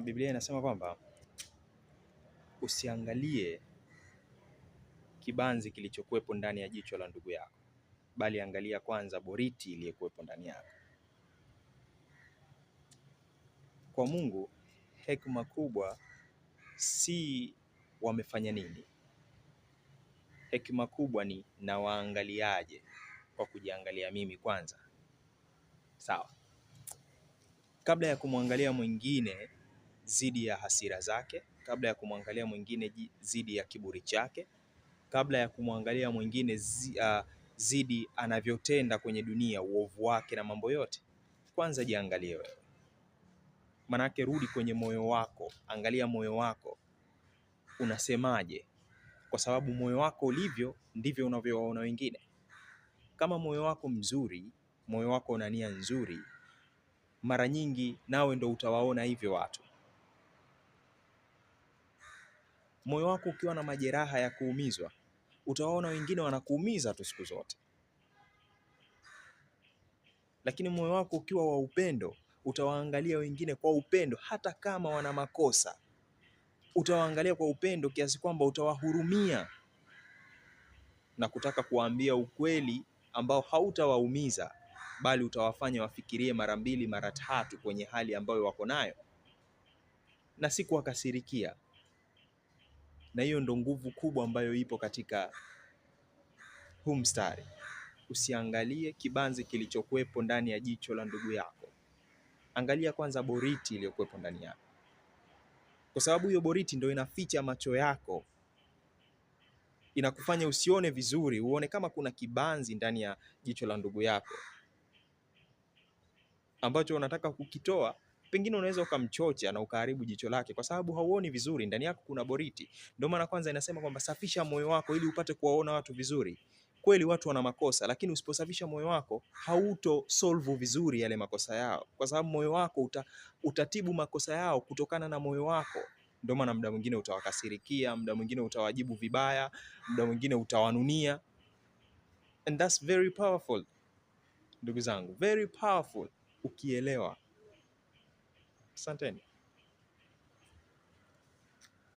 Biblia inasema kwamba usiangalie kibanzi kilichokuwepo ndani ya jicho la ndugu yako, bali angalia kwanza boriti iliyokuwepo ndani yako. Kwa Mungu, hekima kubwa si wamefanya nini. Hekima kubwa ni na waangaliaje, kwa kujiangalia mimi kwanza. Sawa. Kabla ya kumwangalia mwingine zidi ya hasira zake, kabla ya kumwangalia mwingine zidi ya kiburi chake, kabla ya kumwangalia mwingine zidi anavyotenda kwenye dunia, uovu wake na mambo yote, kwanza jiangalie wewe. Manake rudi kwenye moyo wako, angalia moyo wako unasemaje, kwa sababu moyo wako ulivyo ndivyo unavyowaona wengine. Kama moyo wako mzuri, moyo wako una nia nzuri, mara nyingi nawe ndo utawaona hivyo watu. Moyo wako ukiwa na majeraha ya kuumizwa, utawaona wengine wanakuumiza tu siku zote. Lakini moyo wako ukiwa wa upendo, utawaangalia wengine kwa upendo, hata kama wana makosa. Utawaangalia kwa upendo kiasi kwamba utawahurumia na kutaka kuwaambia ukweli ambao hautawaumiza, bali utawafanya wafikirie mara mbili mara tatu kwenye hali ambayo wako nayo, na si kuwakasirikia. Na hiyo ndo nguvu kubwa ambayo ipo katika huu mstari. Usiangalie kibanzi kilichokuwepo ndani ya jicho la ndugu yako, angalia kwanza boriti iliyokuwepo ndani yako, kwa sababu hiyo boriti ndo inaficha macho yako, inakufanya usione vizuri, uone kama kuna kibanzi ndani ya jicho la ndugu yako ambacho unataka kukitoa. Pengine unaweza ukamchocha na ukaharibu jicho lake, kwa sababu hauoni vizuri, ndani yako kuna boriti. Ndio maana kwanza inasema kwamba safisha moyo wako ili upate kuwaona watu vizuri. Kweli watu wana makosa, lakini usiposafisha moyo wako hauto solve vizuri yale makosa yao, kwa sababu moyo wako utatibu makosa yao kutokana na moyo wako. Ndio maana muda mwingine utawakasirikia, muda mwingine utawajibu vibaya, muda mwingine utawanunia. And that's very powerful, ndugu zangu, very powerful ukielewa. Asanteni.